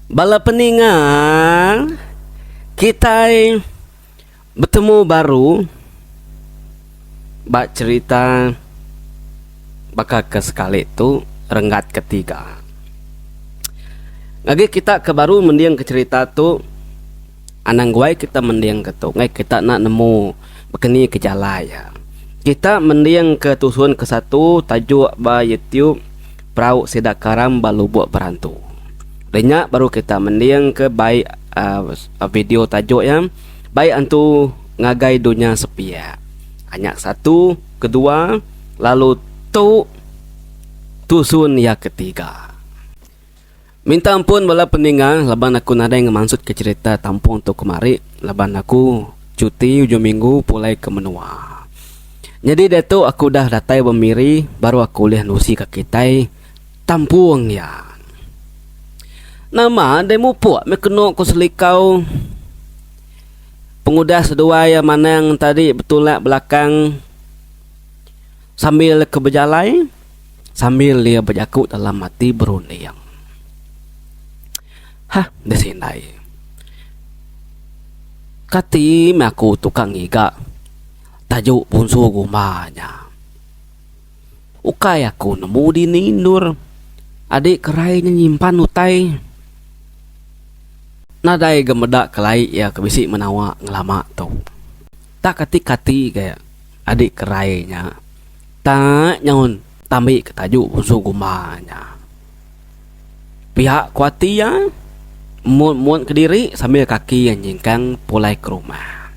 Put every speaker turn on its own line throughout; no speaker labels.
Bala peningan, kita bertemu baru bak cerita bakal ke sekali tu renggat ketiga. Lagi kita ke baru mendiang ke cerita tu anang guai kita mendiang ke tu ngai kita nak nemu bekeni ke jalaya. Kita mendiang ke tusuan ke satu tajuk ba YouTube Perahu Sidak Karam Balubuk Berantu. Banyak baru kita mendiang ke baik video tajuk yang baik antu ngagai dunia sepia. Hanya satu, kedua, lalu tu tusun yang ketiga. Minta ampun bala peningan laban aku nada yang maksud ke cerita tampung tu kemari laban aku cuti ujung minggu pulai ke menua. Jadi datu aku dah datai bermiri baru aku lihat nusi ke kitai tampung ya. Nama demo puak me kena ko selikau pengudah sedua yang mana yang tadi betul lah belakang sambil ke berjalai sambil dia berjakut dalam mati berunding. Hah, di sini. Kati aku tukang iga tajuk bunsu gumanya. Ukai aku nemu di nindur adik kerainya nyimpan utai. Nadai gemedak kelai ya kebisi menawa ngelama tu. Tak kati-kati kayak adik kerainya. Tak nyaun tambi ke tajuk bunsu gumanya. Pihak kuati ya muat ke diri sambil kaki yang jingkang pulai ke rumah.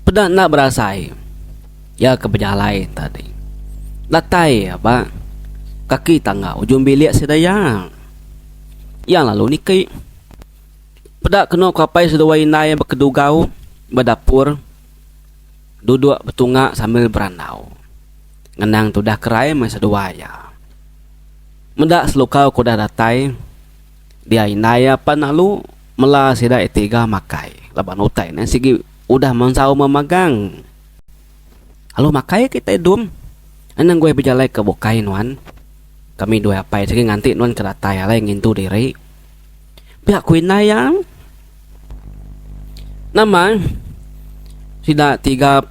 Pedak nak berasai ya ke berjalai tadi. Latai apa kaki tangga ujung bilik sedaya. Yang lalu niki pedak kena kapai sedua inai yang berkedugau berdapur duduk bertungak sambil berandau. Ngenang tu dah kerai mai sedua ya. Mendak selukau ku dah datai dia inai apa nalu mela sida etiga makai laban utai nan sigi udah mensau memagang. Halo makai kita dum. Anang gue berjalai ke bokai nuan. Kami dua apa sigi nganti nuan ke datai alai ngintu diri. Pihak ku inai yang nama sida 3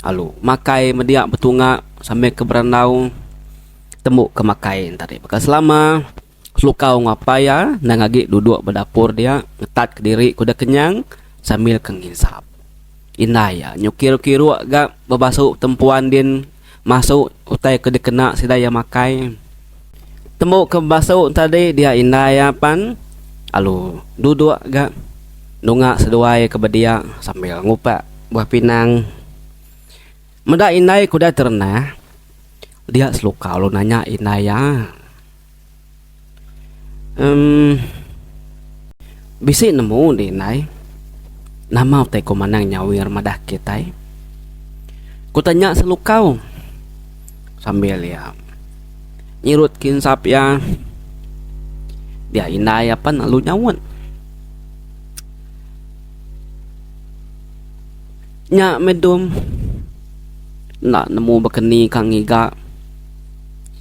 Halo makai mediak betungak sampai ke berandau temu ke makai tadi bekas selama selukau ngapaya nang agi duduk berdapur dia ngetat ke diri kuda kenyang sambil kengisap. Inaya nyukir-kiru agak berbasuh tempuan din masuk utai ke dikena sidaya makai. Temu ke basuh tadi dia inaya pan alu duduk agak nungak seduai ke bedia sambil ngupak buah pinang. Meda inai kuda ternah dia selukau lu nanya inaya. Bisi nemu di inai nama utai ko manang nyawir madah kita. Ku tanya selukau sambil ya nyirut kinsap ya dia inai apa lalu nyawon nya medum nak nemu bekeni kang iga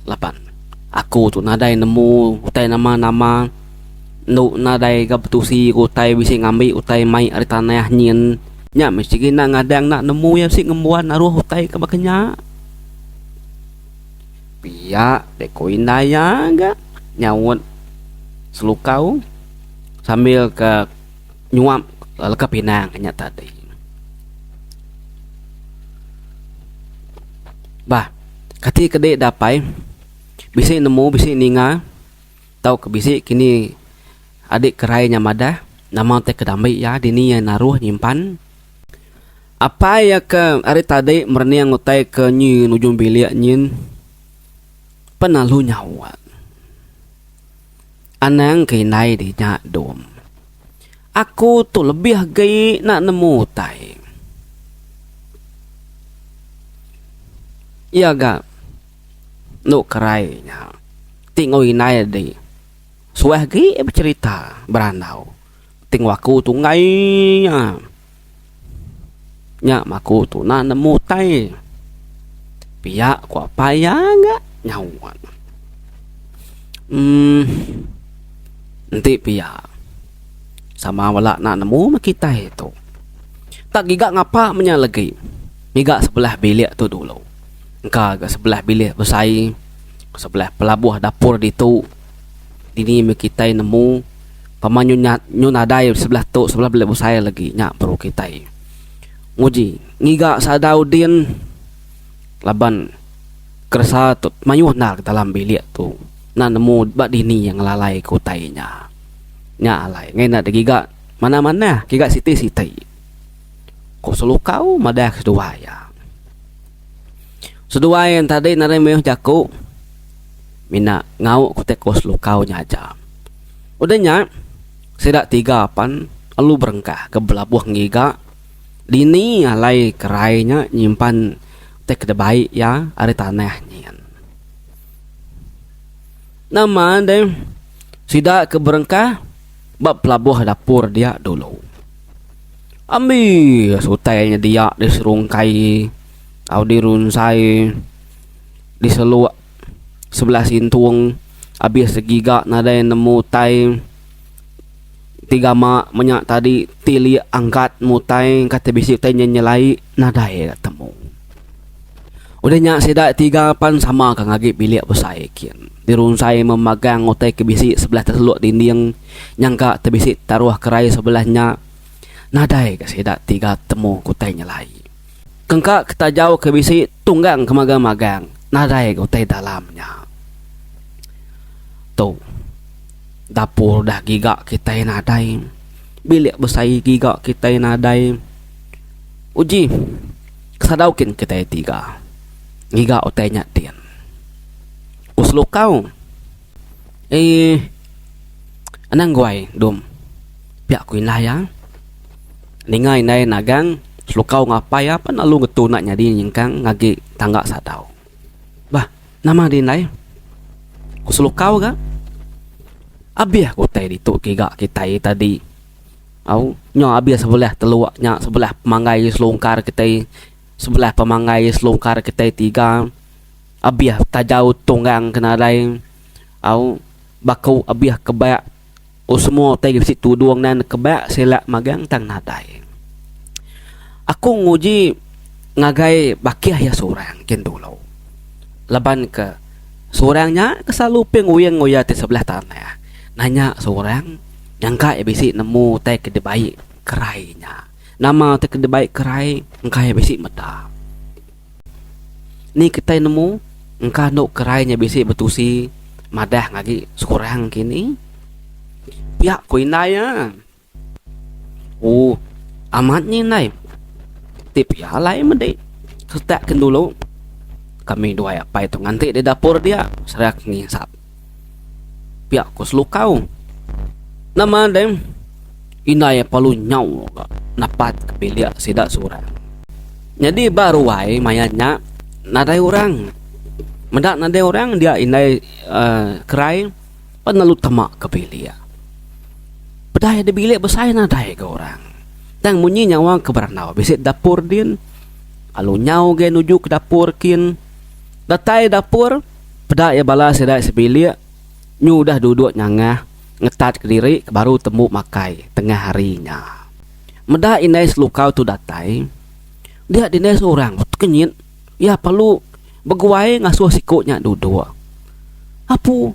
lapan aku tu nadai nemu utai nama-nama nu nadai ga betusi utai bisi ngambil utai mai ari tanah nyin nya mesti gina ngadang nak nemu yang si ngembuan aruh utai ke bakenya pia deko indaya ga nyawut selukau sambil ke nyuap ke pinang nya tadi. Bah, kati kedek dapai bisi nemu bisi ninga tau ke bisi kini adik kerai nyamadah nama teh kedambai ya dini yang naruh nyimpan apa ya ke ari tadi merniang utai ke nyin ujung bilik nyin penalu nyawa anang kinai di nyak dom aku tu lebih gai nak nemu utai. Iya gak nu kerai nya tinggal inai di suah gi bercerita berandau ting waku tu ngai nya maku tu na nemu tai pihak ku apa ya gak nyawan Nanti pihak sama wala nak nemu kita itu. Tak gigak ngapa menyalagi. Gigak sebelah bilik tu dulu. Engkau agak sebelah bilik besai, sebelah pelabuh dapur di tu. Dini kita nemu paman nyun adai sebelah tu, sebelah bilik besai lagi nyak perlu kita. Nguji ngigak Sadaudin laban kerasa tu mayuh nak dalam bilik tu. Nak nemu bak dini yang lalai kutainya. Nya alai ngai nak gigak mana-mana gigak siti-siti. Ko selukau madak sedua ya. Sedua yang tadi nare meh jaku mina ngau ku teko selukau nya aja. Udahnya sedak 3 pan alu berengkah ke belabuh ngigak dini alai kerainya nyimpan tek de baik ya ari tanah nyian. Nama deh sidak ke berengkah bab pelabuh dapur dia dulu. Ambil sutainya dia diserungkai au dirunsai di seluak sebelah sintung habis segiga nada yang nemu tai 3 mak menyak tadi tili angkat mutai kata bisi tai nyelai nada yang ketemu. Udahnya sidak 3 pan sama kang agi bilik besar kian. Dirunsai memegang otai ke bisi sebelah terseluk dinding nyangka terbisi taruh kerai sebelahnya. Nadai ke sidak 3 temu kutai nyelai. Kengkak kita jauh ke bisi tunggang ke magang-magang. Nadai ke kutai dalamnya. Tuh. Dapur dah gigak kita nadai. Bilik besar gigak kita nadai. Uji. Kesadaukin kita 3. Gigak utai nyatin. Uslukau. Anang guai dum. Piak kuin lah ya. Ningai nai nagang slukau ngapai apa nalu ngetu nak nyadi nyingkang ngagi tangga sadau. Bah, nama di nai. Uslukau ga? Abiah ku tai ditu kiga kita tadi. Au nyo abiah sebelah teluak nya sebelah pemanggai selongkar kita. Sebelah pemanggai selongkar kita 3. Abiah tajau tunggang kena lain. Au bakau abiah kebak. Semua tadi situ duang nan kebak selak magang tang nadai. Aku nguji ngagai bakiah ya seorang kin dulu. Laban ke seorangnya kesalu penguyang ngoya di sebelah tanah. Nanya seorang nyangka ya bisi nemu teh ke baik kerainya. Nama teh ke baik kerai engkau ya bisi meda. Ni kita nemu engkau nuk kerainya bisi betusi madah ngagi seorang kini. Pihak ku inai ya. Amatnya inai. Tapi ya lain mendek. Setakan dulu. Kami dua apa itu nganti di dapur dia. Serak ngisap. Pihak ku selukau. Nama dem. Inai palu nyau. Napat ke bilik sidak surang. Jadi baru wai mayatnya. Nadai orang. Mendak nadai orang dia inai kerai. Penalu temak ke bilik. Pedai di bilik besar nadai ke orang. Tang munyi nyawa ke beranau. Bisit dapur din. Alu nyau gen nuju ke dapur kin. Datai dapur. Pedai ya bala sedai sebilik. Nyu dah duduk nyangah. Ngetat ke diri. Baru temu makai. Tengah harinya. Meda inai selukau tu datai. Dia dinai seorang. Kenyit. Ya perlu. Beguai ngasuh sikutnya duduk. Apu.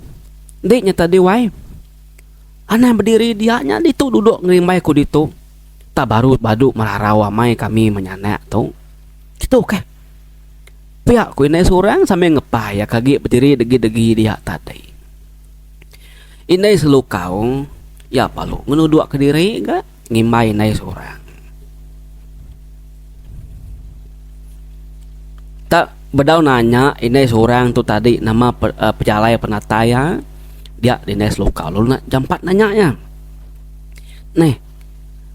Diknya tadi wai. Anak berdiri dianya ditu duduk ngerimbai ku ditu. Tak baru baduk merarawa mai kami menyanak tu. Itu ke. Pihak ku ini seorang sampai ngepah ya kaki berdiri degi-degi dia tadi. Ini selukau. Ya palu ngenuduk ke diri enggak. Ngimai ini seorang. Tak bedau nanya ini seorang tu tadi nama pejalai penataya. Dia dinas lokal lu nak jam 4 nanyanya. Nih,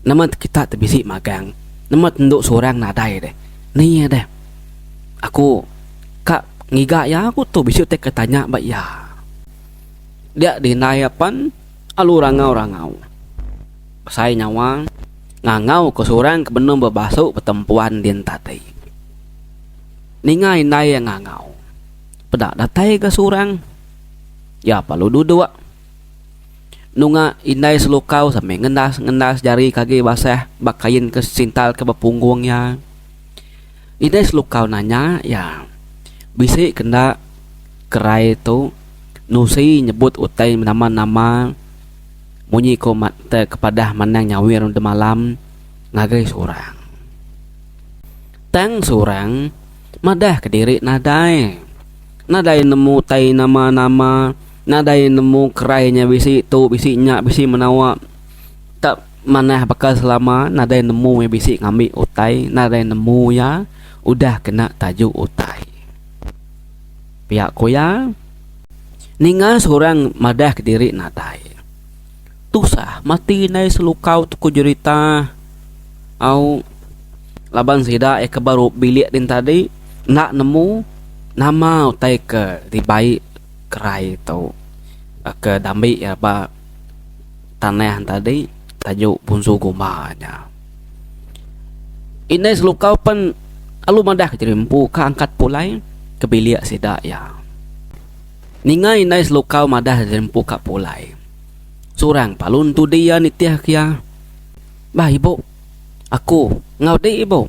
nama kita terbisi magang. Nama tenduk seorang nadai deh. Nih deh. Aku kak ngiga ya aku tuh bisa tek ketanya mbak ya. Dia dinayapan alu rangau. Saya nyawa ngangau ke seorang kebenar berbasuk pertempuan din tadi. Ningai nai yang ngangau. Pedak datai ke seorang. Ya palu duduk. nunga indai selukau sampai ngendas jari kaki basah bakain ke sintal ke bapunggungnya. Indai selukau nanya ya bisi kena kerai itu nusi nyebut utai nama-nama munyi komat kepada manang nyawir de malam ngagai surang. Tang surang madah ke diri nadai nemu tai nama-nama, nadai nemu kerainya bisi tu bisinya bisi menawa tak manah bakal selama nadai nemu yang bisi ngambil utai, nadai nemu ya udah kena tajuk utai. Pihak koya ninga seorang madah ke diri nadai tusah mati nai selukau tu ku jerita au laban sida ke baru bilik din tadi nak nemu nama utai ke dibai kerai tu ke dambi ya ba tanah tadi tajuk bunsu gumanya. Ini selukau pen alu madah kejerimpu ke angkat pulai ke bilik sida ya. Ningai nai selukau madah kejerimpu ke pulai. Surang palun tu dia nitiah kia. Bah ibu, aku ngau di ibu.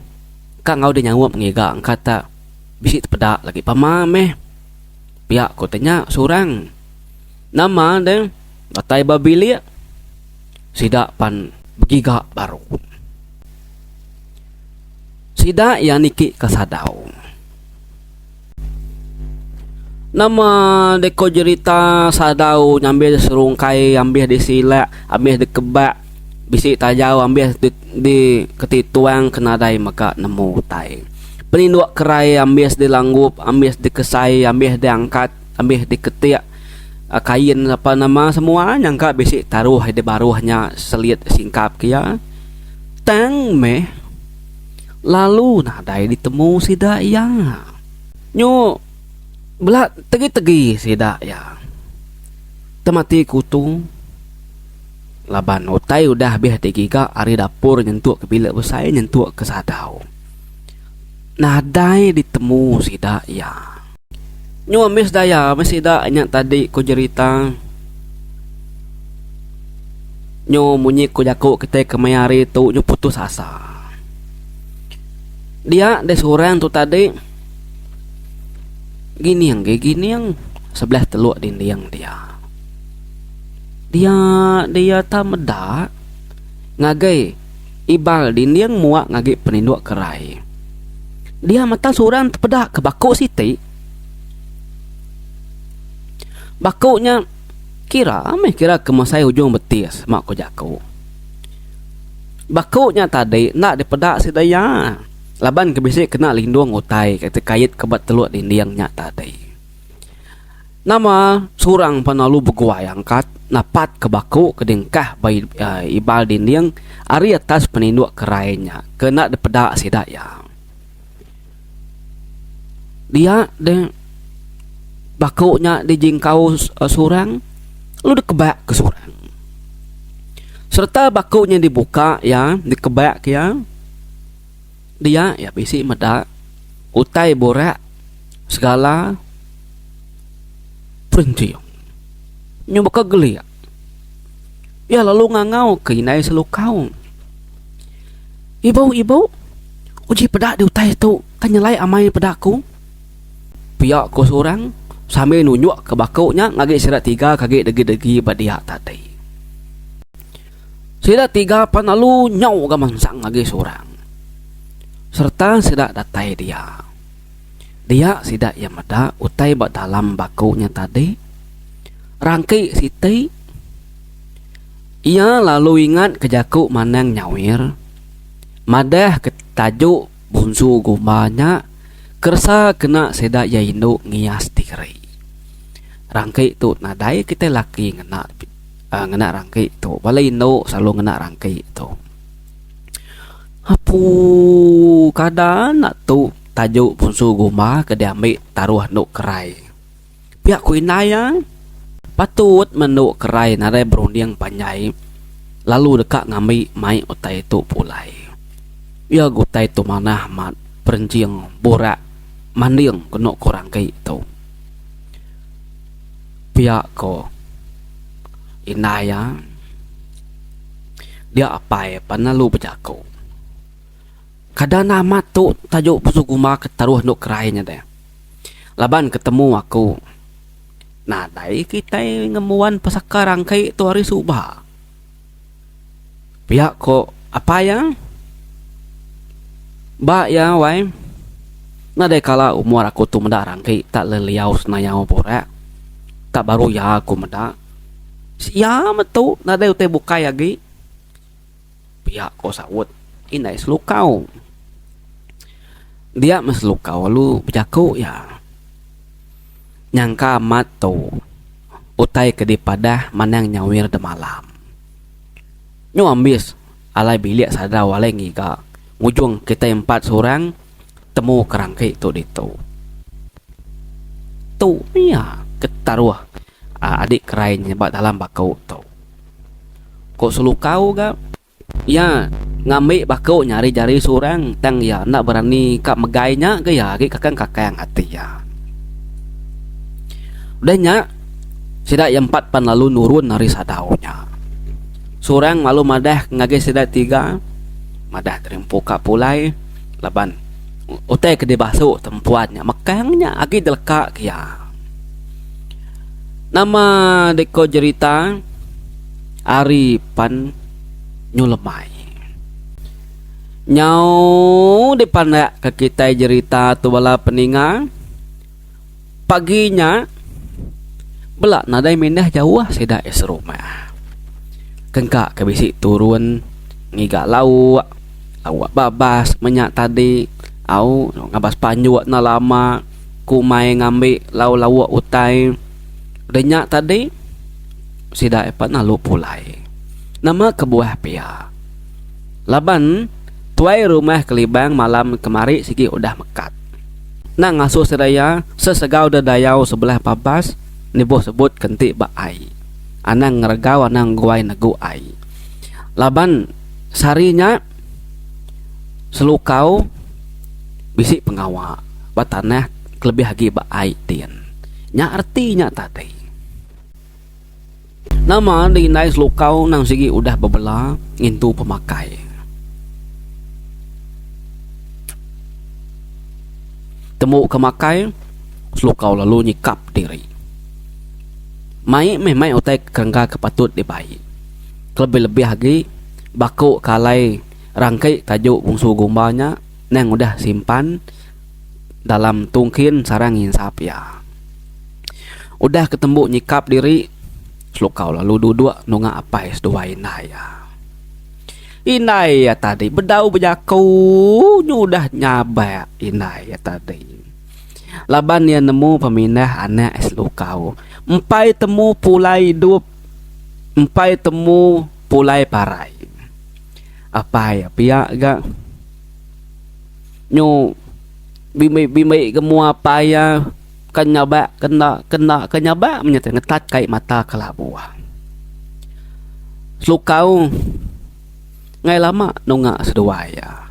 Kak ngau di nyawap ngiga angkat tak. Bisi terpedak lagi pamameh. Pihak ko tanya surang. Nama deh batai babilia. Sidak pan begiga baru. Sidak yang niki kasadau. Nama deko jerita sadau nyambil serungkai, ambil di silak, ambil di kebak. Bisi tajau ambil di ketituang kenadai maka nemu tai. Peninduk kerai ambil di langgup, ambil di kesai, ambil di angkat, ambil di ketiak kain apa nama semua nyangka bisi taruh di baruhnya selit singkap kia. Tang meh lalu nadai ditemu sida ya. Nyo belak tegi-tegi sida ya. Temati kutu laban utai udah habis digiga ari dapur nyentuk ke bilik besar nyentuk ke sadau. Nadai ditemu sida ya. Nyo amis daya masida nya tadi ku cerita. Nyo munyi ku jaku kita kemayari tu nyo putus asa. Dia de seorang tu tadi gini yang sebelah teluk dinding dia. Dia tak medak ngagai ibal dinding muak ngagai peninduk kerai. Dia mata seorang terpedak ke bakuk siti. Bakuknya kira kemasai ujung betis mak ko jaku. Bakuknya tadi nak dipedak sidaya. Laban kebisik kena lindung utai kata kait kebat teluk dindingnya tadi. Nama surang panalu beguai angkat napat ke bakuk kedengkah bai ibal dinding ari atas peninduk kerainya kena dipedak sidaya. Dia de bakuknya dijingkau surang lu dikebak ke surang. Serta bakuknya dibuka ya, dikebak ya. Dia ya bisi medak utai borak segala perinci. Nyoba kegeliat. Ya lalu ngangau ke inai selukau. Ibu, uji pedak di utai itu kan nyelai amai pedakku. Pihak ko seorang sambil nunjuk ke bakuknya ngagi sirat tiga kaki degi-degi badia tadi. Sirat tiga panalu nyau gamansang ngagi seorang. Serta sidak datai dia. Dia sidak yang meda utai bak dalam bakuknya tadi. Rangki siti. Ia lalu ingat kejaku manang nyawir. Madah ke tajuk bunsu gumbanya. Kersa kena sedak ya induk ngias diri. Rangkai tu nadai kita laki ngena rangkai tu. Balai induk selalu ngena rangkai tu. Apu kadang nak tu tajuk bunsu guma ke diambil taruh nuk kerai. Pihak kuinaya patut menuk kerai nadai berunding panjai. Lalu dekat ngambil mai utai tu pulai. Ya gutai tu manah mat perencing borak manding kena korang kai tu. Pihak ko inai ya. Dia apa ya panalu berjaku. Kadang nama tu tajuk pusuguma ketaruh nuk kerainya deh. Laban ketemu aku. Nah, dai kita ngemuan pasaka rangkai tu hari subah. Pihak ko apa ya? Ba ya wai. Nah, dai kala umur aku tu menda rangkai tak leliau senayau pura. Tak baru ya aku meda. Ya metu, nah dai utai bukai lagi. Pihak ko sawut. Inai selukau. Dia meselukau lu berjaku ya. Nyangka amat tu utai kedipadah manang nyawir de malam. Nyu ambis alai bilik sadar walai ngiga. Ujung kita 4 seorang temu kerangkai tu ditu. Tu ya ketaruh adik kerai nyebat dalam bakau tu. Kok selukau ga? Ya ngambil bakau nyari jari seorang tang ya nak berani kak megainya ke ya kakang hati ya. Udahnya sidak yang 4 pan lalu nurun nari sadaunya. Seorang malu madah ngage sidak 3 madah terimpu kak pulai laban utai ke dibasu tempuannya makangnya agi delekak ya. Nama deko cerita Ari pan nyulemai. Nyau dipandak ke kita cerita tu bala peninga. Paginya belak nadai mindah jauh sedak es rumah. Kengkak kebisi turun ngigak lawak babas menyak tadi au ngabas panjuak na lama kumai ngambil lawak utai denyak tadi sedak epat nalu pulai. Nama kebuah pia. Laban tuai rumah kelibang malam kemari sigi udah mekat. Nak ngasuh seraya sesegau dadayau sebelah babas nibuh sebut kentik baai. Anang ngergau anang guai nagu ai. Laban sarinya selukau bisik pengawak batanah kelebih lagi baai tin. Nya artinya tadi. Nama di nai selukau nang sigi udah bebelah ngintu pemakai. Temu kemakai selukau lalu nyikap diri. Mai utai kerengga kepatut dibai. Lebih-lebih lagi baku kalai rangkai tajuk bungsu gumbanya nang udah simpan dalam tungkin sarang insap ya. Udah ketemu nyikap diri selukau lalu duduk nunga apa es dua inai ya. Inai ya tadi bedau berjaku udah nyabak inai ya tadi. Laban dia nemu pemindah anak es lukau. Empai temu pulai hidup. Empai temu pulai parai. Apa ya pihak gak? Nyu bimai gemu apa ya? Kenyabak kenyabak menyata ngetat kai mata kelabuah. Selukau ngai lama nunga sedua ya.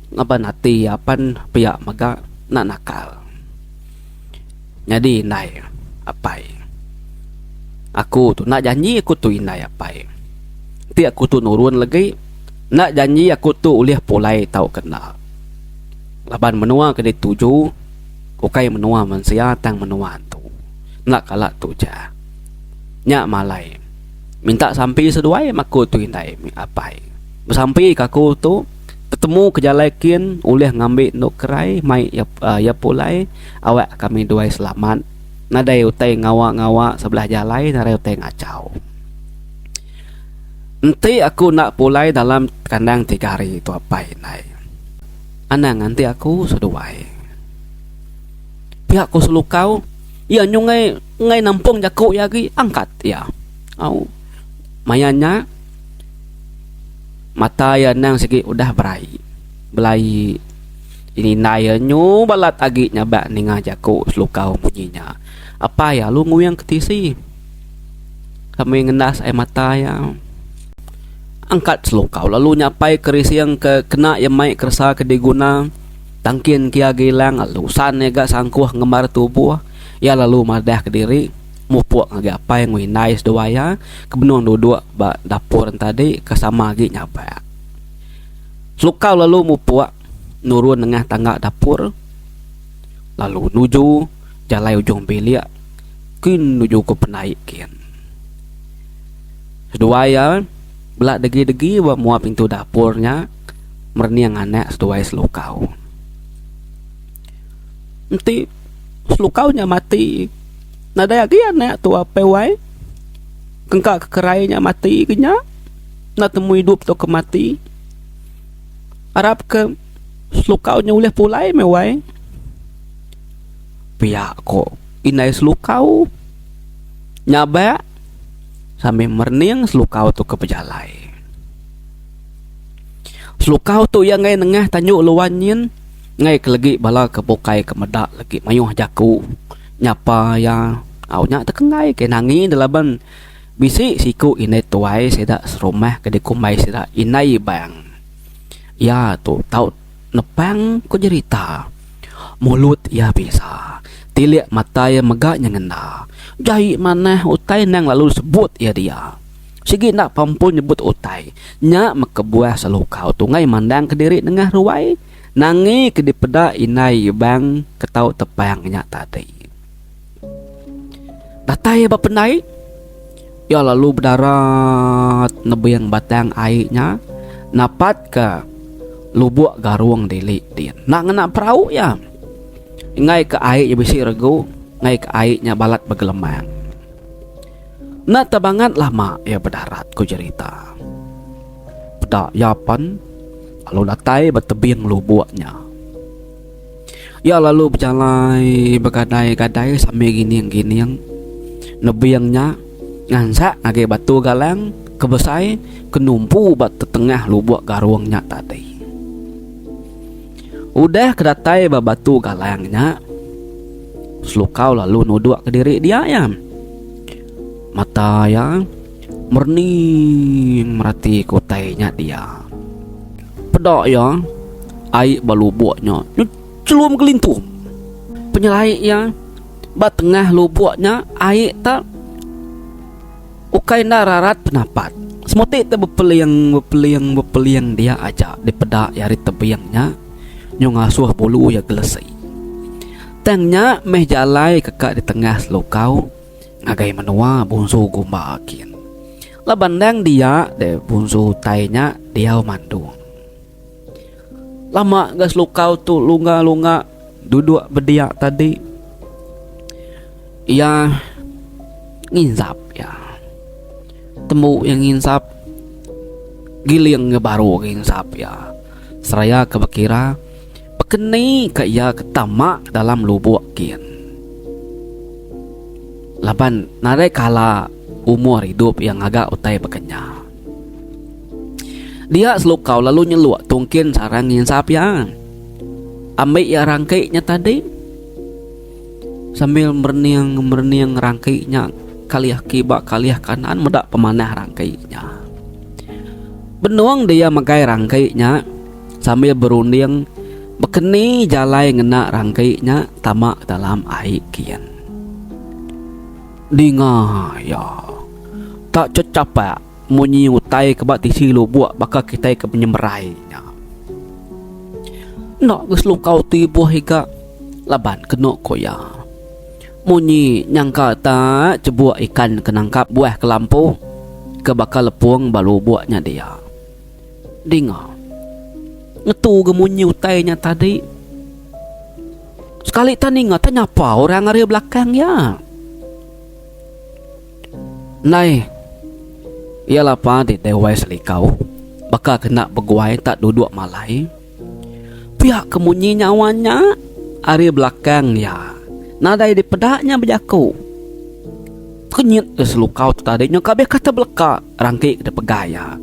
Ngapa nati apan pihak maga nak nakal. Jadi nai apai. Aku tu nak janji aku tu inai apai. Ti aku tu nurun lagi nak janji aku tu ulih pulai tau kena. Laban menua ke dituju. Ukai menua manusia tang menua tu. Nak kalak tu ja. Nyak malai. Minta sampai seduai maku tu indai apai. Bersampai kaku tu ketemu kejalakin ulih ngambil nuk kerai mai ya pulai awak kami duai selamat. Nadai utai ngawak-ngawak sebelah jalai nadai utai ngacau. Nanti aku nak pulai dalam kandang 3 hari itu apai nai. Anang nanti aku seduai. Pihak ko selukau ya nyungai ngai nampung jaku yagi angkat ya. Au mayanya mata ya nang segi udah belai ini naya nyu balat agi nyabak ninga jaku selukau bunyinya. Apa ya lu nguyang ketisi kami ngendas air mata ya. Angkat selukau lalu nyapai keris yang ke kena yang mai kersa kediguna. Tangkin kia gilang alusan ega sangkuh ngemar tubuh ya lalu madah ke diri Mupuk ngagi apa yang winai seduaya kebenung duduk ba dapur tadi kesama lagi nyapa. Selukau lalu mupuk nurun tengah tangga dapur, lalu nuju jalai ujung bilik kin nuju ke penaik kian. Seduaya belak degi-degi ba muap pintu dapurnya merniang anak seduaya selukau. Nanti selukaunya mati. Nada lagi anak tua pewai kengkak kekerainya mati kenya na temu hidup tu ke mati harap ke selukaunya boleh pulai mewai pihak kok inai selukau nyabak sambil merning selukau tu ke pejalai. Selukau tu yang ngai nengah tanyuk luanyin ngai kelegi bala kepokai kemedak lagi mayuh jaku nyapa ya awnya tekengai ke nangi dalaban bisi siku inai tuai sedak serumah ke dikumai sedak inai bang ya tu tau nepang ko cerita mulut ya bisa tilik mata ya megaknya ngena jahit maneh utai nang lalu sebut ya dia sigi nak pampun nyebut utai nya mekebuah selukau tungai mandang ke diri nengah ruai nangi ke dipeda inai bang ketau tepangnya tadi. Datai ba penai ya lalu berdarat nebiang batang airnya napat ke lubuk garuang delik dia nak ngena perahu ya ngai ke air ya bisi regu ngai ke airnya balat bergelemang nak tabangat lama ya berdarat ku cerita pada yapan lalu datai bertebiang lubuknya ya lalu berjalan bergadai-gadai sambil gini-gini nebiangnya ngansak ngage batu galang kebesai kenumpu bat tengah lubuk garuangnya tadi. Udah kedatai batu galangnya selukau lalu nuduk ke diri dia ya mata ya merning merati kotainya dia pedok ya air balubuknya celum kelintum penyelai ya ba tengah lubuknya air tak ukai nararat penapat semotik tak berpeliang dia aja di pedak yari tebiangnya nyong asuh bulu ya gelesi tangnya meh jalai kekak di tengah selukau ngagai menua bunsu gumba akin labandang dia de bunsu tainya dia mandung lama gas lukau tu lunga duduk berdiak tadi ia nginsap ya temu yang nginsap giling baru nginsap ya seraya kebekira pekeni ke ia ketamak dalam lubuk kian laban narai kala umur hidup yang agak utai bekenya dia selukau lalu nyeluk tungkin sarang nginsap ya ambil ya rangkainya tadi sambil merniang rangkainya kaliah kibak kaliah kanan medak pemanah rangkainya benuang dia makai rangkainya sambil berunding bekeni jalai ngena rangkainya tamak dalam air kian dinga ya tak cecapak munyi utai kebak tisi lubuk bakal kita ke penyemerainya nak geslukau tibuh hingga laban kena koya munyi nyangka tak cebuak ikan kenangkap buah ke lampu ke bakal lepung balu buaknya dia dengar ngetu gemunyi utainya tadi sekali tani ngata nyapa orang area belakang ya nai ialah pa di dewai selikau bakal kena beguai tak duduk malai pihak kemunyi nyawanya area belakang ya nadai di pedaknya berjaku kenyit ke selukau tadinya kabeh kata belaka rangkik ke pegaya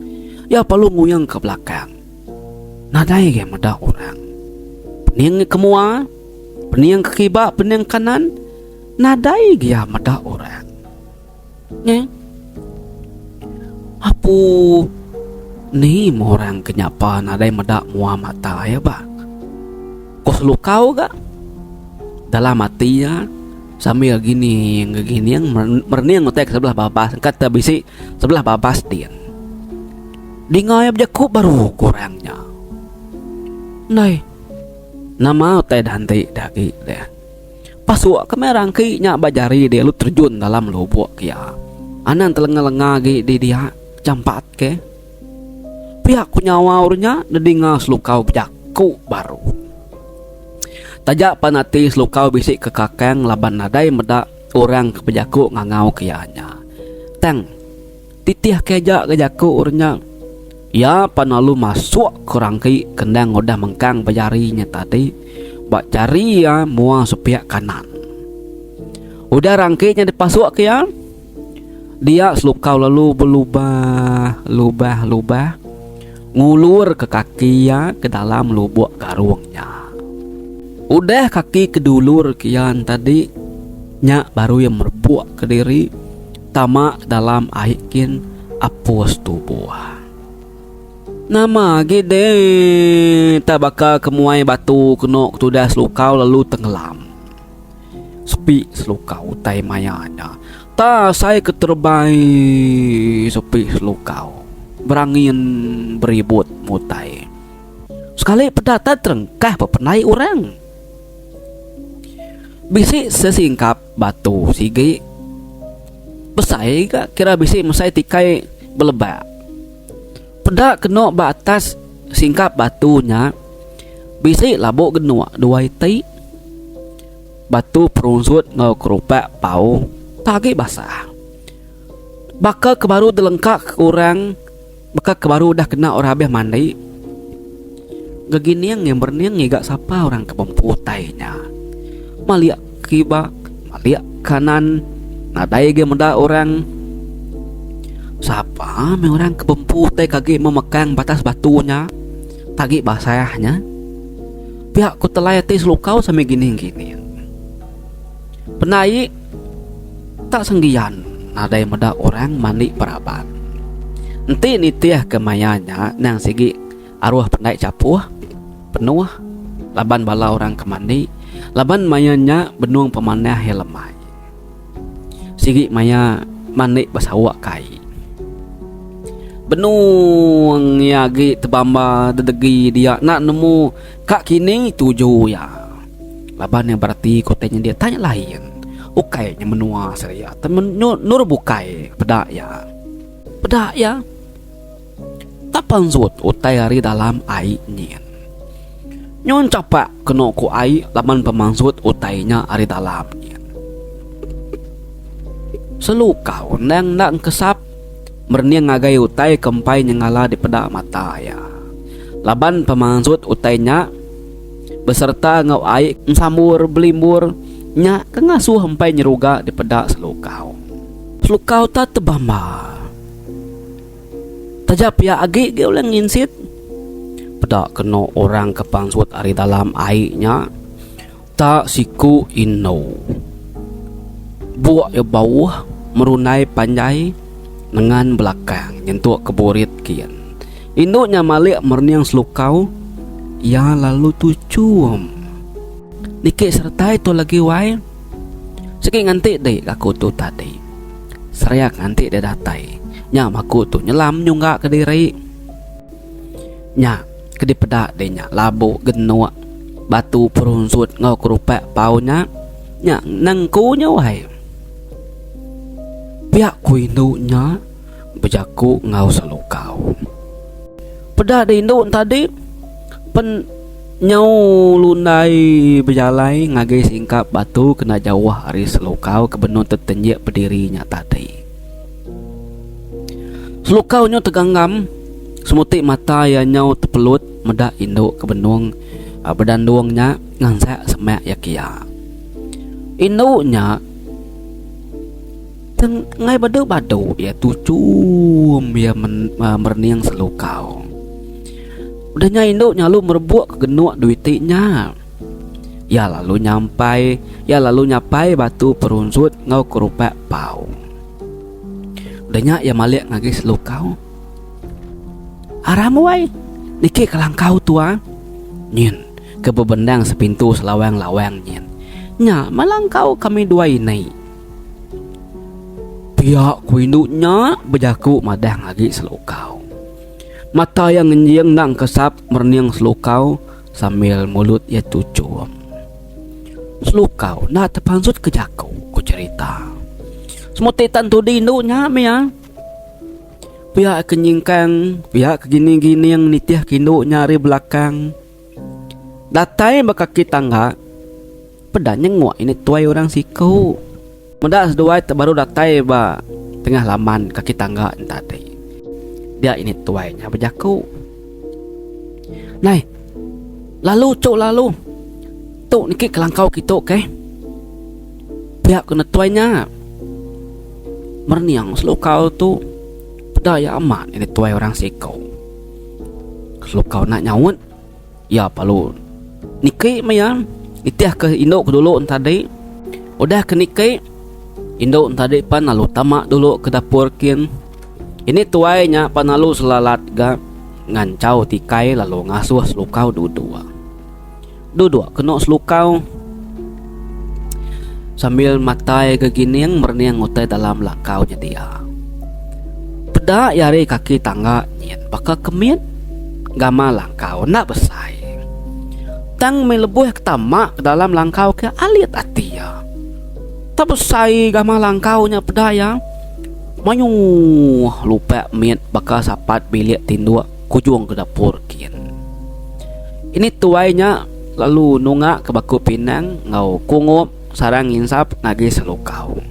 ya perlu nguyang ke belakang nadai ke medak orang pening ke mua pening ke kibak pening kanan nadai ke medak orang ne apu ni orang kenyapa nadai medak mua mata ya ba kos selukau gak dalam hatinya Sambil gini yang merniang ngotek sebelah babas kata bisi sebelah babas dia. Dingayap jaku baru kurangnya. Nai. Nama teh danti daki deh. Pasuk kemerangki nya bajari dia lu terjun dalam lubuk kia. Anan telenga-lenga di dia campat ke. Pihak kunyawa urnya dedinga selukau jaku baru. Tajak panati selukau bisik ke kakeng laban nadai medak orang kepejaku ngangau kianya. Teng, titih keja kejaku urnya. Ya panalu masuk kerangki kendang udah mengkang bajarinya tadi. Bak cari ya mua sepiak kanan. Udah rangkinya dipasuk kia. Dia selukau lalu berlubah ngulur ke kaki ya ke dalam lubuk garungnya. Udah kaki kedulur kian tadi nya baru yang merbuak ke diri tamak dalam aikin apus tubuh. Nama gede tabaka kemuai batu kenok tudas lukau lalu tenggelam. Sepi selukau tai mayanya. Ta saya keterbai sepi selukau. Berangin beribut mutai. Sekali pedata terengkah pepenai orang. Bisi sesingkap batu sigi besai gak kira bisi mesai tikai belebak. Peda kena batas singkap batunya bisi labuk genua dua itai batu perunsut ngau kerupak pau tagi basah. Baka kebaru delengkak kurang baka kebaru udah kena orang habis mandi. Geginiang yang berniang gak sapa orang kebemputainya. Maliak kibak, maliak kanan, nadai ge menda orang. Siapa me orang kebemputai kaki memekang batas batunya, tagi basahnya. Pihak ku telayati selukau sampai gini. Penai tak senggian, nadai menda orang mandi perabat. Enti nitiah kemayanya nang sigi arwah penai capuh, penuh, laban bala orang kemandi. Laban mayanya benung pemanah lemai. Sigi maya manik basawak kai. Benung yagi tebamba dedegi dia nak nemu kak kini tujuh ya. Laban yang berarti kotanya dia tanya lain. Ukainya menua seria temen nur bukai pedak ya. Pedak ya. Tapan zut utai hari dalam air nyen. Nyon capak kena ku ai laman pemangsud utainya ari dalamnya. Selukau nang nak kesap merniang ngagai utai kempai nyengala di pedak mata ya. Laban pemangsud utainya beserta ngau ai sambur belimbur nya kengasuh hempai nyeruga di pedak selukau. Selukau tak tebamba. Tajap ya agi ge ulang nginsit. Pedak kena orang kepangsut ari dalam airnya tak siku ino buak ya bawah merunai panjai dengan belakang nyentuh keburit kian induknya malik merniang selukau ya lalu tucum niki serta itu lagi wae seki nganti deh aku tu tadi seriak nganti dia datai nya aku tu nyelam nyunggak ke diri nya kedi pedak denya labu genua batu perunsut ngau kerupak paunya nya nangkunya wahai pihak kuinunya bejaku ngau selukau pedak di induk tadi pen nyau lunai bejalai ngagai singkap batu kena jauh hari selukau kebenun tetenjek berdirinya tadi selukaunya teganggam semutik mata yang nyau tepelut medak induk ke benung berdanduangnya ngangsak semak ya kia induknya ngai badu ya tucum ya merniang selukau udahnya induknya lu merebuk ke genuk duitinya ya lalu nyampai batu perunsut ngau kerupak pau udahnya ya malik ngagi selukau aramu wai niki kelangkau tua nyin ke bebendang sepintu selawang-lawang nyin Nya malangkau kami dua ini. Pihak ku induknya berjaku madah lagi selukau. Mata yang ngenjing nang kesap merniang selukau sambil mulut ia tujuh. Selukau nak terpansut ke jaku ku cerita. Semuti tantu di induknya ya. Pihak kenyingkang, pihak kegini-gini yang nitiah kinduk nyari belakang. Datai bakaki tangga. Pedanya nguak ini tuai orang siku. Mendak seduai terbaru datai ba tengah laman kaki tangga tadi. Dia ini tuainya berjaku. Nai, lalu cuk lalu. Tuk niki kelangkau kita ke. Pihak kena tuainya. Merniang selukau tu. Pedaya amat ini tuai orang siku. Selukau nak nyawut. Ya palu. Niki maya. Itiah ke induk dulu tadi. Udah ke niki. Induk tadi pan lalu tamak dulu ke dapur kin. Ini tuainya pan lalu selalat ga ngancau tikai lalu ngasuh selukau dudua. Dudua kena selukau sambil matai kegini yang merniang ngutai dalam lakaunya dia. Peda yari kaki tangga nyen baka kemit gama langkau nak besai. Tang melebuh ke tamak ke dalam langkau ke alit atia. Tak besai gama langkaunya pedaya. Mayu lupa miet baka sapat bilik tinduk kujung ke dapur kin. Ini tuainya lalu nunggak ke baku pinang ngau kungup sarang insap ngagi selukau.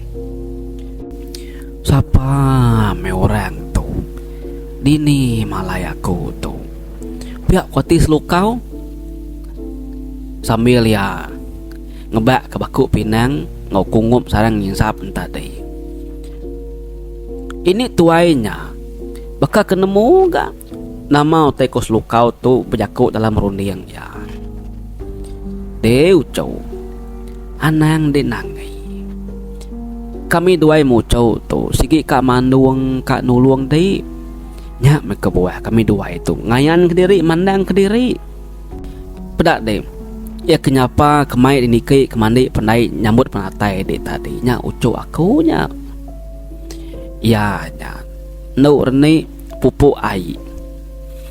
Siapa me orang tu? Dini malayaku tu. Pihak koti selukau sambil ya ngebak ke baku pinang ngau kungup sarang insap tadi. Ini tuainya baka kenemu gak nama tekos lukau tu berjaku dalam rundiang ya. Deu cau anang de nangai. Kami duai mu cau tu sigi kak manduang kak nuluang dei. Nyak me kebuah kami duai tu ngayan ke diri mandang ke diri. Pedak deh. Ya kenyapa kemai diniki kemandi pandai nyambut penatai dek tadi nya ucu aku nya. Ya nya no rene pupu ai.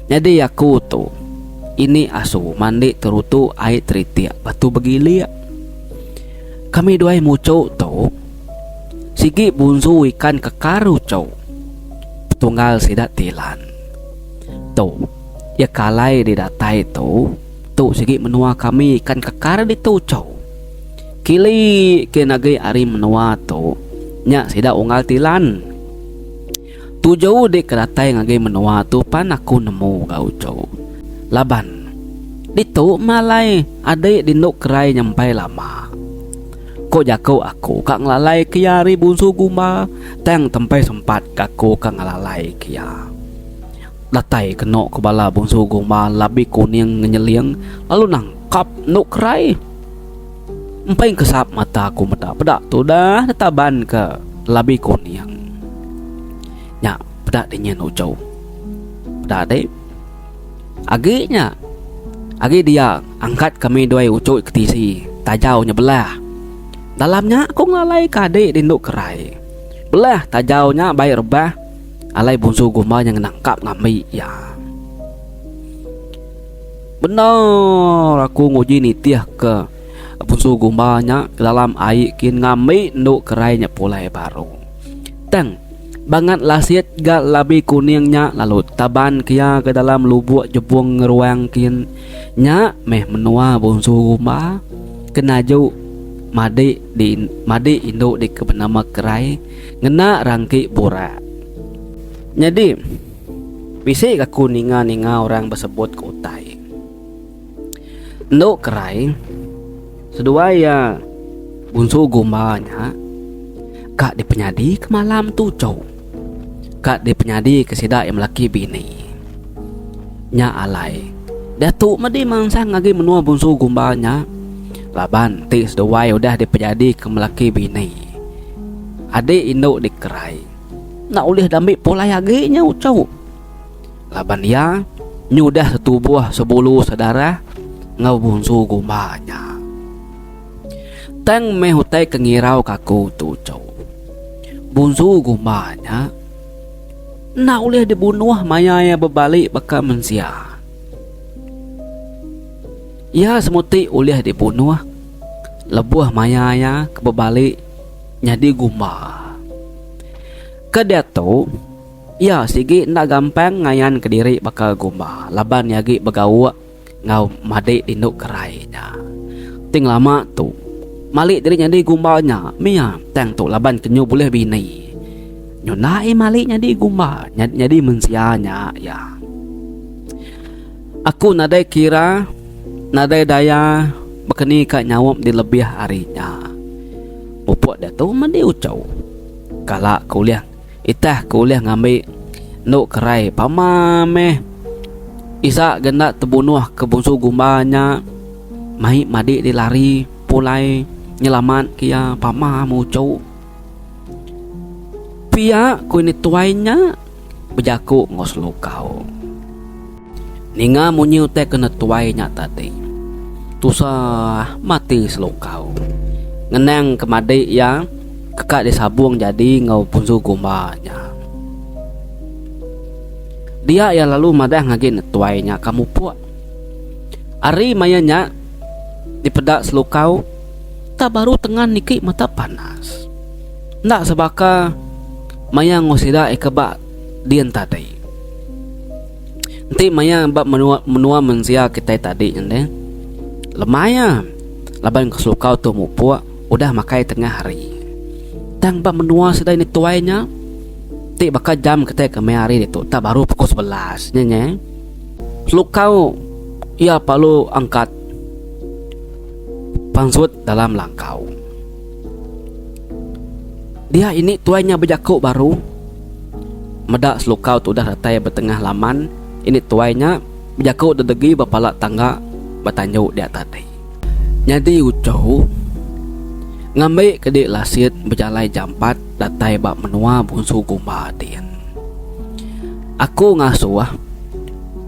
Jadi aku tu ini asu mandi terutu ai tritiak batu begilia. Kami duai mucu tu sigi bunsu ikan kekaru cau. Tunggal sidak tilan. Tu ya kalai di datai tu sigi menua kami ikan kekar di tu cau. Kili kenagi ari menua tu nya sida unggal tilan. Tu jauh di keratai ngagi menua tu pan aku nemu gau cau. Laban di tu malai adik di nuk kerai nyampai lama. Kok jakau aku kak ngelalai kiari bunsu guma tang tempai sempat kaku kak ngelalai kia. Datai kenok kepala bungsu guma labi kuning ngenyeliang lalu nangkap nuk kerai. Empai kesap mata aku mata pedak tu dah taban ke labi kuning. Nya pedak dia nuk jauh. Pedak deh. Aginya agi dia angkat kami dua ucuk ketisi tajaunya belah. Dalamnya aku ngalai kade di nuk kerai. Belah tajaunya baik rebah. Alai bungsu guma yang nangkap ngami ya. Benar aku nguji nitiah ke bungsu gumanya ke dalam air kin ngami nduk kerainya pulai baru. Tang bangat lasiat gak labi kuningnya lalu taban kia ke dalam lubuk jebung ngeruang kin nya meh menua bungsu guma kenaju madi induk di kebenama kerai ngena rangki borak. Jadi bisi aku ninga orang bersebut ke utai. Nduk kerai sedua ya bunsu gumbanya kak di penyadi ke malam tu cau. Kak di penyadi ke sidak yang melaki bini. Nya alai datuk madi mangsa ngagi menua bunsu gumbanya. Laban ti sedua udah di penyadi ke melaki bini. Adik induk di kerai. Nak ulih dambi polai aginya ucau. Laban ya nyudah setubuh sebulu saudara ngau bungsu gumbanya. Tang meh hutai kengirau kaku tu cau. Bunsu gumbanya nak boleh dibunuh maya ya berbalik baka mensia. Ya semuti boleh dibunuh lebuh maya ya kebalik jadi gumba. Kedia tu ya sigi nak gampang ngayan kediri bakal gumba. Laban yagi begawa ngau madik dinuk kerainya. Ting lama tu malik diri jadi gumbanya mia tang tu laban kenyu boleh bini. Nyunai malik jadi gumba jadi mensianya ya. Aku nadai kira nadai daya bekeni ka nyawam di lebih harinya. Pupuk dia tu mandi ucau. Kala kuliah itah kuliah ngambil nuk kerai pamameh. Isa gendak terbunuh ke bungsu gumbanya. Mai madi dilari pulai nyelamat kia pama mucau. Pia ku ini tuainya berjaku ngos lukau. Ninga munyi te kena tuainya tadi. Tusah mati selukau. Ngenang kemadi ya kekak disabung jadi ngau bungsu gumbanya. Dia ya lalu madah ngagin tuainya kamu puak. Ari mayanya dipedak selukau tak baru tengah niki mata panas. Ndak sebaka maya ngosida ekebak dian tadi. Nanti maya bab menua mensia kita tadi ende. Lemaya laban ke selukau tu mupua udah makai tengah hari. Tang bab menua sedai ni tuainya. Ti bakal jam kita ke hari itu tak baru pukul 11 nyenye. Selukau ia perlu angkat pangsut dalam langkau. Dia ini tuainya berjakuk baru. Medak selukau tu dah ratai bertengah laman. Ini tuainya berjakuk dedegi berpalak tangga bertanjuk dia tadi. Jadi ucau ngambil kedik lasit berjalai jampat datai bak menua bungsu gumba dian. Aku ngasuh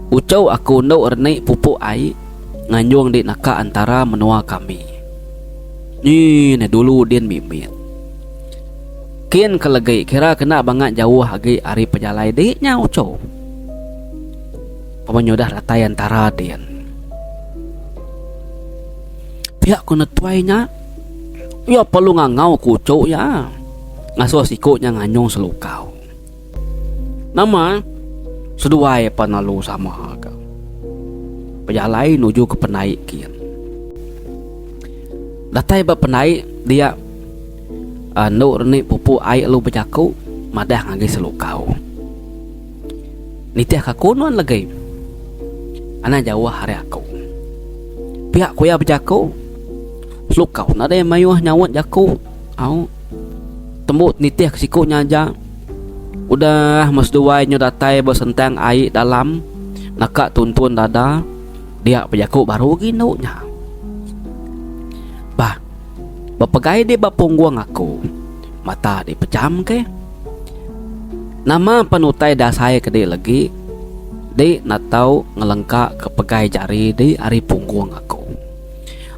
ucau aku nak renik pupuk air nganyung di naka antara menua kami. Ni dulu dian mimit. Kian kelegai kira kena banget jauh agi ari pejalai diknya ucau. Pamanyo dah ratai antara dian. Pihak kuna tuainya ya perlu ngangau kucuk ya. Ngasuh sikutnya nganyong selukau. Nama seduai panalu sama ka. Pejalai nuju ke penaik kian. Datai ba penaik dia nuk renik pupu air lu berjaku madah ngagi selukau. Nitiah kakunuan lagi. Ana jauh hari aku. Pihak kuya berjaku selukau nada yang mayuh nyawat jaku. Au tembut nitiah kesikunya aja. Udah mas duai nyo datai bersentang air dalam nakak tuntun dada. Dia berjaku baru ginuknya. Bah bapagai dia bapungguang aku. Mata dia pejam ke. Nama penutai dasai ke dia lagi. Dia nak tahu ngelengkak ke pegai jari dia ari pungguang aku.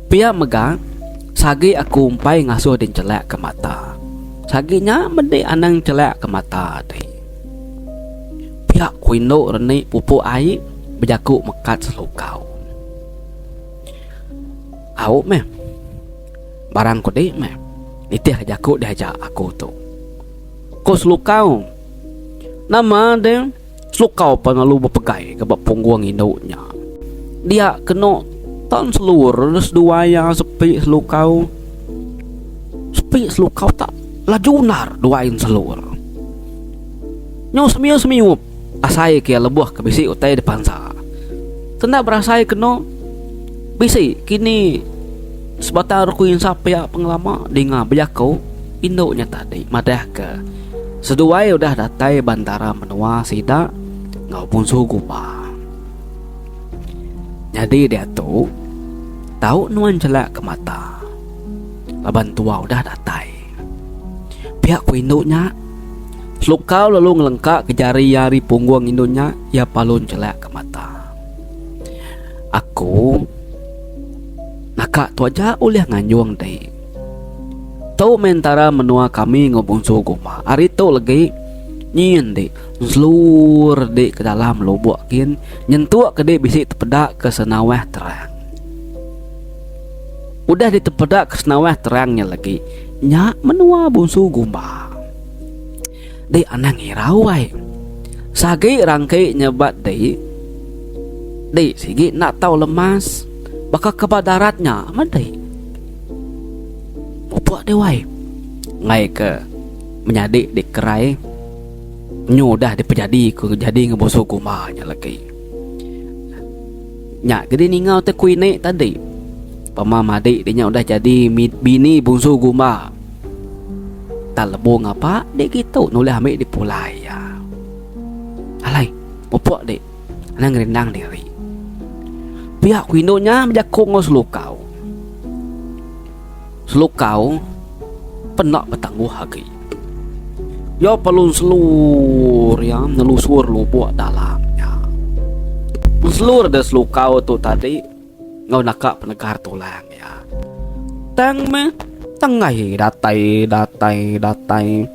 Pia megah sagi aku umpai ngasuh din celak ke mata. Saginya mende anang celak ke mata dia. Pia kuino renik pupu air berjaku mekat selukau. Au meh barang ko dek meh nitiah jaku diajak aku tu. Ko selukau nama dia selukau panalu berpegai ke bab pungguang induknya. Dia kena tan seluruh dua yang sepi selukau. Sepi selukau tak lajunar duain seluruh. Nyo semiu asai kia lebuh ke bisi utai depan sa. Tenda berasai kena bisi kini sebatar kuin sapia pengelama dengar berjakau induknya tadi madah ke seduai udah datai bantara menua sida ngau bungsu gumba. Jadi dia tu tahu nuan celak ke mata. Laban tua udah datai. Pihak ku induknya selukau lalu ngelengkak ke jari-jari pungguang induknya ia palun celak ke mata. Aku nakak tu aja oleh nganyuang deh. Tau mentara menua kami ngobungsu guma. Hari tu lagi nyin dek selur dek ke dalam lubuk kin nyentuak ke dek bisi terpedak ke senawah terang. Udah ditepedak ke senawah terangnya lagi nyak menua bungsu guma. Dek anang irawai sagi rangkai nyebat dek sigi nak tahu lemas bakal ke daratnya madai buat dewai ngai ke menyadik di kerai nyudah dipejadi ke jadi ngebosu kumanya lagi nyak gede ningau te kuine tadi pamama adik dia udah jadi bini bungsu guma tak lebong apa dek gitu nulis ambil dipulai ya alai popok dek anang rendang diri pihak kuinonya menjakuk ngos selukau penak bertangguh lagi ya pelun selur ya nelusur lubuk dalamnya selur ada selukau tu tadi ngau nakak penekar tulang ya tang me tengai datai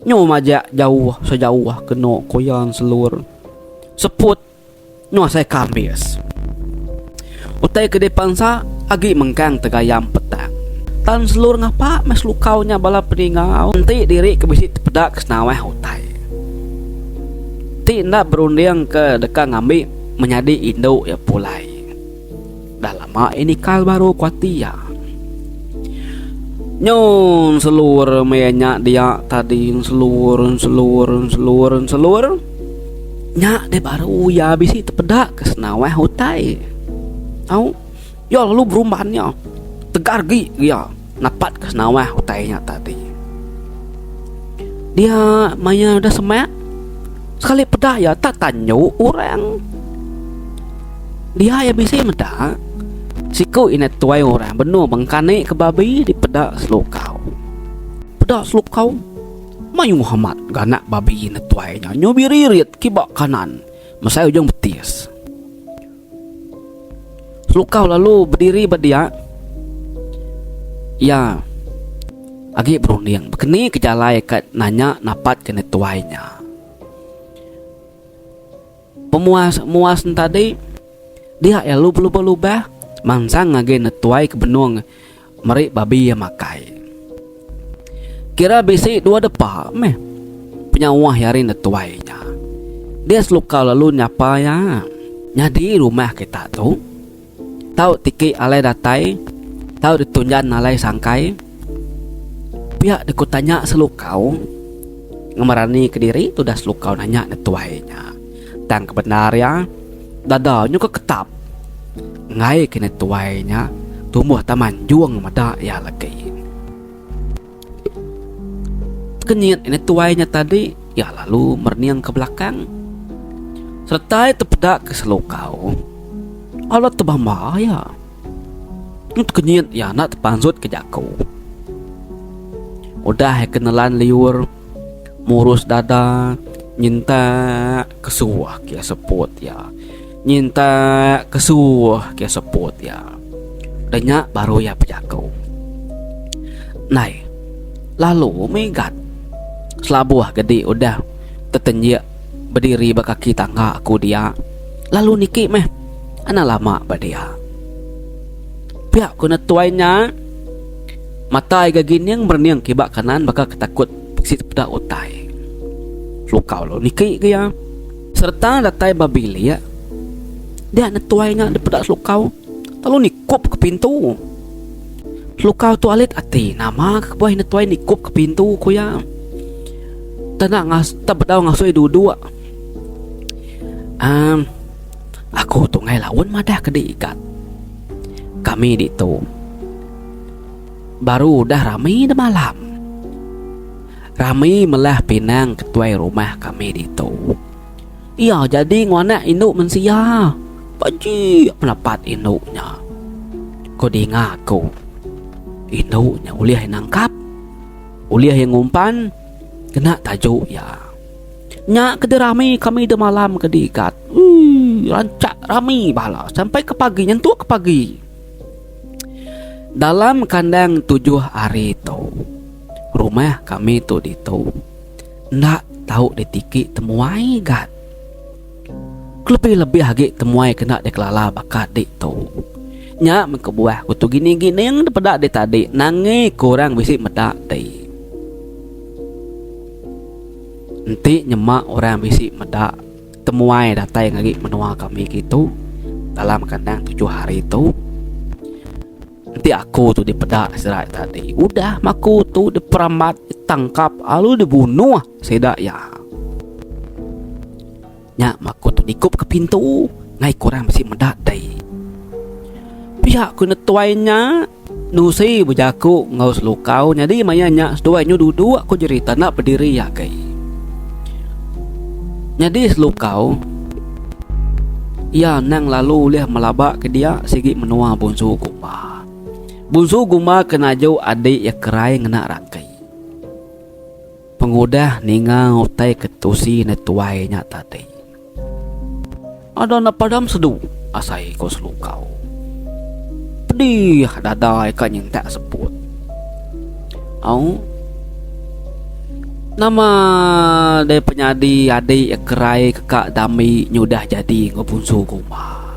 nyo majak jauh sejauh kena koyan selur seput nyo saya kambis utai ke depan sa agi mengkang tegayam petang tan selur ngapa mes lukaunya bala peningau nanti diri ke bisi pedak senawah utai ti ndak berunding ke dekang ngambil menjadi induk ya pulai dah lama ini kal baru kuatia nyon selur menyak dia tadi selur nyak de baru ya bisi terpedak ke senawah utai au ya lalu berumbannya tegar gi ya napat ke senawah utainya tadi dia maya udah semak sekali pedah ya tak tanyu orang dia ya bisa medak siku ini tuai orang benar bengkane ke babi di pedak selukau mayu Muhammad ganak babi ini tuainya nyobiririt kibak kanan masai ujung betis selukau lalu berdiri berdia ya agi berunding begini kejalai kat nanya napat kena tuainya pemuas tadi dia ya lupa mansang ngage netuai ke benung merik babi ya makai kira bisi dua depa meh penyawah yari netuainya dia selukau lalu nyapa ya nyadi rumah kita tu tahu tiki alai datai tahu ditunjan alai sangkai pihak dikutanya selukau ngemarani ke diri tu dah selukau nanya netuainya tang kebenar ya dadanya ke ketap ngai kena tuainya tumbuh taman juang mada ya lagi kenyit ini tuainya tadi ya lalu merniang ke belakang serta terpedak ke selukau alat tebama ya untuk kenyit ya nak terpansut ke jaku udah kenalan liur murus dada nyinta kesuah kia seput ya nyinta kesuah kia seput ya danyak baru ya pejaku nai lalu megat selabuh gede udah tetenjak berdiri bakaki tangga aku dia lalu niki meh ana lama badia pihak kuna tuainya mata iga giniang berniang kibak kanan bakal ketakut sit pedak utai lukau lo niki gaya serta datai babili ya dia netuainya di pedak lukau lalu nikup ke pintu lukau tualit ati nama kebuah netuai nikup ke pintu ku ya tanah ngas tak bedau ngasoi dua aku tu ngai lawan madah ke diikat kami di tu baru dah ramai dah malam ramai melah pinang ketuai rumah kami di tu iya jadi ngwana induk mensia paji melapat induknya ko di ngaku induknya uliah yang nangkap uliah yang ngumpan kena tajuk ya nyak kede rami kami de malam ke diikat rancak rami bala sampai ke pagi nyentuh ke pagi dalam kandang 7 hari itu rumah kami tu di tu. Ndak tahu ditiki temuai gat. Lebih-lebih hagi temuai kena deklala bakat dik tu. Nya mengkebuah ku tu gini-gini yang daripada dik tadi nangi kurang bisi medak dik. Nanti nyemak orang bisi medak temuai datai ngagi menua kami gitu dalam kandang 7 hari itu. Nanti aku tu dipedak serai tadi. Udah maku tu diperamat, ditangkap, lalu dibunuh sedak ya. Nya maku tu dikup ke pintu, ngai kurang bisi medak dai. Pihak ku netuainya nusi bujaku ngaus lukau jadi mayanya seduanya duduk aku cerita nak berdiri ya kai. Jadi selukau ia nang lalu liah melabak ke dia sigi menua bunsu guma. Bunsu guma kena jauh adik ya kerai ngena rakai. Pengudah ninga utai ketusi netuainya tadi. Ada na padam sedu asai ko selukau. Pedih dadai kan yang tak sebut. Au nama dari penyadi adik kerai kakak dami nyudah jadi ngebunsu guma.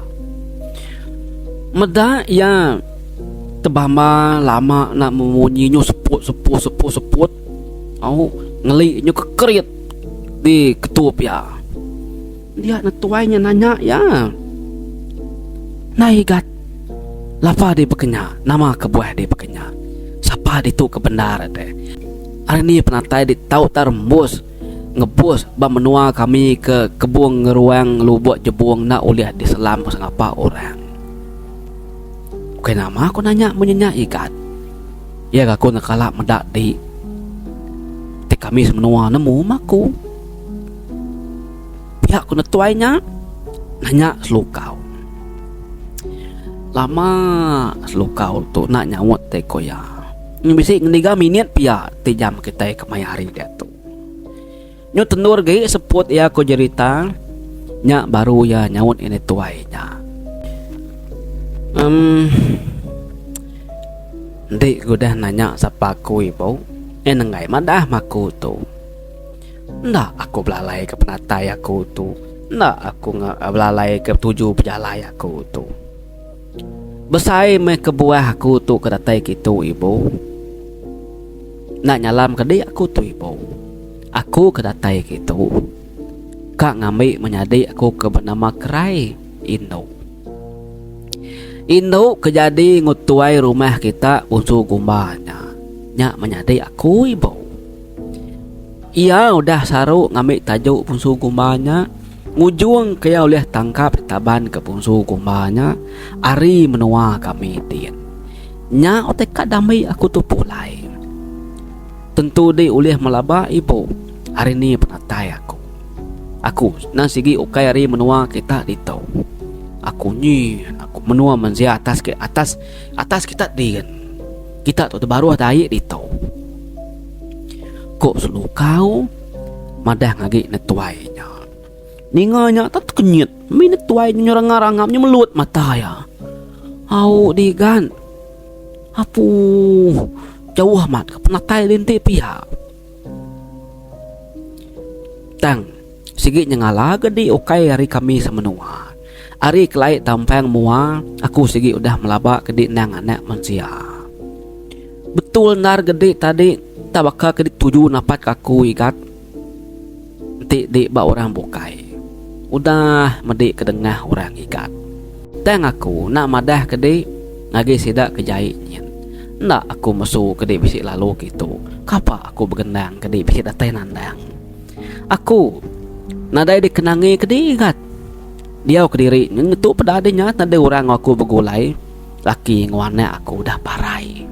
Meda ya tebama lama nak memunyinya seput. Au ngeli nyu kekerit di ketup ya. Dia netuainya nanya ya. Naigat. Lapa dia berkenya, nama kebuah dia berkenya. Siapa dia tu kebenar deh. Hari ni penatai di tahu terembus ngebus ba menua kami ke kebun ngeruang lubuk jebuang nak uliah di selam sengapa orang. Oke nama aku nanya menyenya ikat. Ya aku nakala medak di kami semenua nemu maku. Pihak ku netuainya nanya selukau. Lama selukau tu nak nyawut teko ya. Bisik ngeniga minit pia tejam kita kemaya hari dia tu. Nyu tenur ge seput ya ko cerita nya baru ya nyawut ini tuainya. Ndik gudah nanya sapa ku ibu. Nengai madah maku tu. Ndak aku belalai ke penatai aku tu. Ndak aku belalai ke 7 pejalai aku tu. Besai me kebuah aku tu kedatai gitu ibu. Nak nyalam ke dia aku tu ibu. Aku kedatai gitu. Kak ngambil menyadi aku ke bernama kerai Indo. Indo kejadi ngutuai rumah kita unsu gumbanya. Nya menyadi aku ibu. Ia udah saru ngambil tajuk unsu gumbanya. Ngujung kaya oleh tangkap taban ke bungsu gumbanya. Ari menua kami din. Nya oteka damai aku tu pulai. Tentu di oleh melaba ibu. Hari ni penatai aku. Aku nang sigi ukai ari menua kita di tau. Aku ni aku menua mensia atas kita din. Kita tu baru ada di tau. Kok selukau madah ngagi netuainya. Ninganya tak kenyit. Minit tuai nyorang-rangapnya melut mata ya. Au digan. Apu jauh amat ke penatai linti pihak. Tang sigi nyengala gede okai hari kami semenua. Ari kelai tampang mua. Aku sigi udah melabak gede nang anak manusia. Betul nar gede tadi tak bakal gede 7 napat kaku ikat. Nanti ba orang bukai. Udah medik kedengah orang ikat. Tang aku nak madah kede ngagi sidak kejaitnya. Ndak aku masuk kede bisik lalu gitu. Kapa aku bergendang kede bisik datai nandang. Aku nadai dikenangi kede ikat. Dia kediri ngetuk pada adanya tanda orang aku bergulai. Laki ngwana aku udah parai.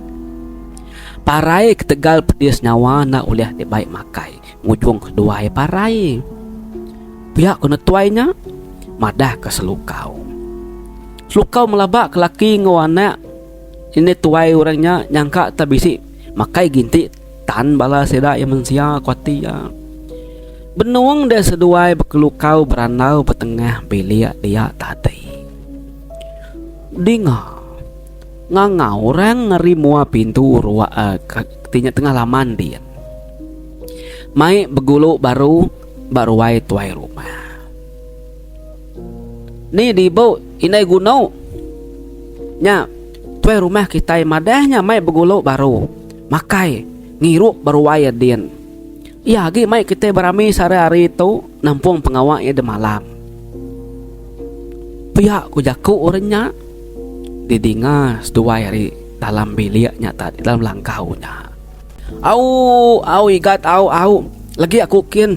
Parai ketegal pedis nyawa nak uliah dibaik makai. Ngujung kedua parai. Pihak kenetuainya madah ke selukau. Selukau melabak ke laki ngwana. Ini tuai orangnya nyangka tak bisik makai ginti tan bala seda yang mensia kuati ya. Benuang dia seduai berkelukau beranau bertengah bilik dia tadi. Dengar ngangau orang ngeri mua pintu tinya tengah laman dia. Mai begulu baru wai tuai rumah. Ni di bau inai gunau. Nya tuai rumah kita madahnya mai begulu baru. Makai ngiruk baru wai dian. Ya gi mai kita berami sehari-hari itu nampung pengawak ya de malam. Pihak ku jaku orangnya didingas dua hari dalam biliknya tadi dalam langkaunya. Au igat au lagi aku kin.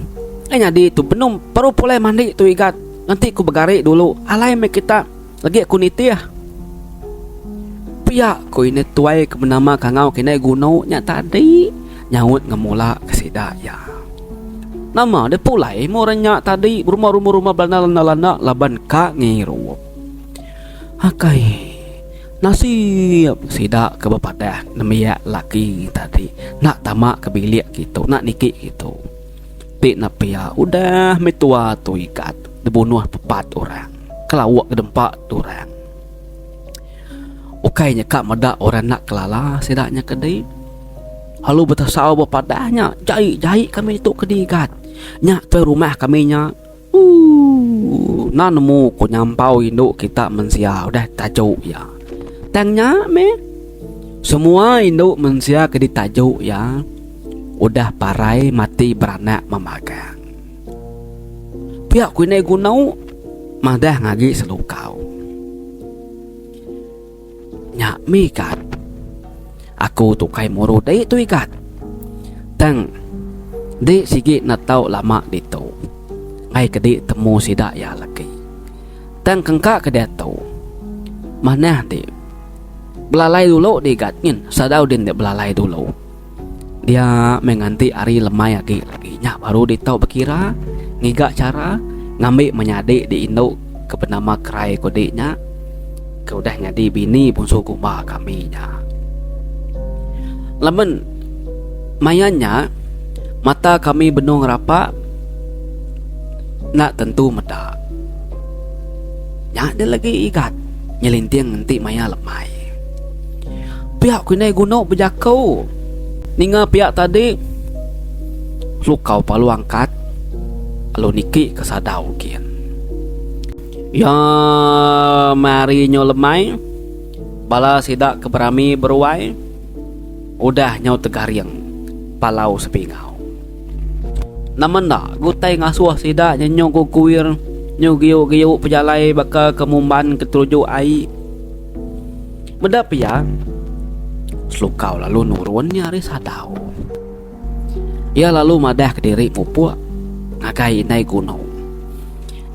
Nyadi tu benum perlu pulai mandi tu igat. Nanti ku begari dulu. Alai me kita lagi aku niti ya. Pihak ku ini tuai ke benama kangau kini gunau nya tadi nyaut ngemula kesidaya. Nama de pulai morenya tadi rumah belana laban ka ngiru. Hakai nasib sidak ke bapadah nemiak laki tadi nak tamak ke bilik gitu nak nikik gitu tik napia udah metua tu ikat dibunuh pepat orang kelawak ke dempak orang. Okaynya kak meda orang nak kelala sidaknya kedai halu betasau bapadahnya jahit kami itu kedigat nyak tu rumah kami nya na nemu ku nyampau induk kita mensia udah tajuk ya. Tangnya me semua induk manusia ke ditajuk ya udah parai mati beranak memagang. Pihak ku ini gunau madah ngagi selukau. Nyak mi kat aku tukai moro dai tu ikat. Tang dek sikit nak tahu lama ditu. Ngai kedik temu sidak ya lagi. Tang kengkak kedia tahu. Mana dek belalai dulu di gatkin sadau din dia belalai dulu dia menganti hari lemai lagi nya baru ditau berkira ngigak cara ngambil menyadik di induk ke bernama kerai kodeknya ke udah nyadi bini bungsu kumah kami nya lemen mayanya mata kami benung rapak nak tentu meda nya dia lagi ikat nyelinting nanti maya lemai. Pihak kini guna berjakau ninga pihak tadi lukau palu angkat lalu niki kesadau kian ya mari nyolemai bala sidak keberami beruai udah nyau tegariang palau sepingau namun nak gutai ngasuh sidak nyenyong kukuir nyu giu pejalai baka kemumban ketujuh ai beda pihak selukau lalu nurun nyari sadau. Ia lalu madah ke diri pupuk ngakai naik gunung.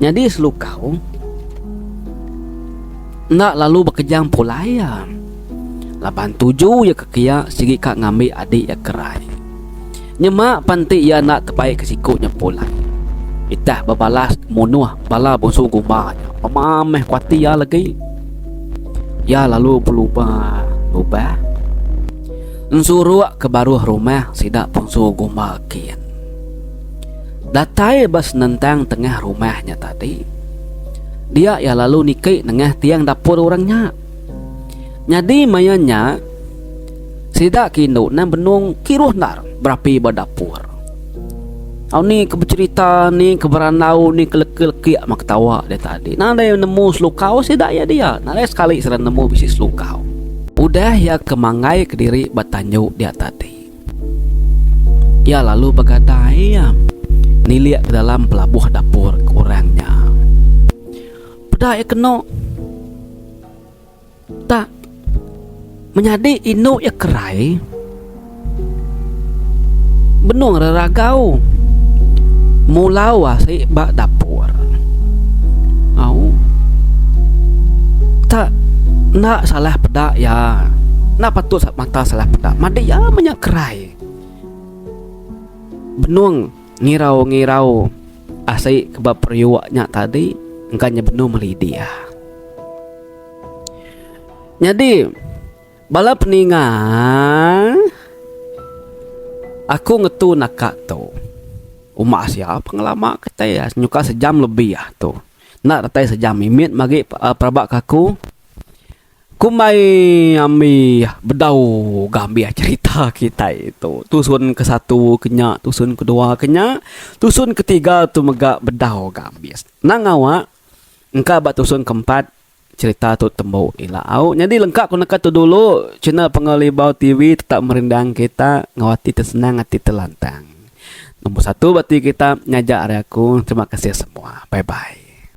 Jadi selukau nak lalu bekejang pulai ya. 87 ya kekia sigi kak ngambil adik ya kerai. Nyemak panti ya nak terbaik kesikutnya pulai. Itah babalas munuh bala bungsu gumanya. Pemameh kuati ya lagi. Ya lalu berubah Nsuruh ke baruh rumah sidak bungsu gumakin. Datai bas nentang tengah rumahnya tadi. Dia ya lalu nikik nengah tiang dapur orangnya. Jadi mayanya sidak kindu nan benung kiruh nar berapi badapur. Au ni kebercerita ni keberanau ni keleki-leki mak tawa dia tadi. Nada yang nemu selukau sidak ya dia. Nada sekali serang nemu bisi selukau. Udah ya kemangai ke diri batanyu dia tadi. Ya lalu begadai ya niliak ke dalam pelabuh dapur ke orangnya. Pada ya kena tak menjadi inu ya kerai benung raragau mulau si bak dapur. Au tak nak salah pedak ya. Nak patut mata salah pedak. Madi ya banyak kerai. Benung ngirau asai kebab periwaknya tadi engkanya benung melidi ya. Jadi bala peningan aku ngetu nakak tu. Umak siapa pengalaman kita ya nyuka sejam lebih ya tu. Nak ratai sejam imit magi perabak kaku kumai ami bedau gambia cerita kita itu. Tusun ke satu kenya, tusun kedua kenya, tusun ketiga tu megak bedau gambia. Nang awak engka bak tusun keempat cerita tu tembau ilau. Jadi lengkap kena tu dulu channel Pengalibau TV tetap merindang kita ngawati tersenang hati terlantang. Nombor 1 berarti kita ngajak aku. Terima kasih semua. Bye bye.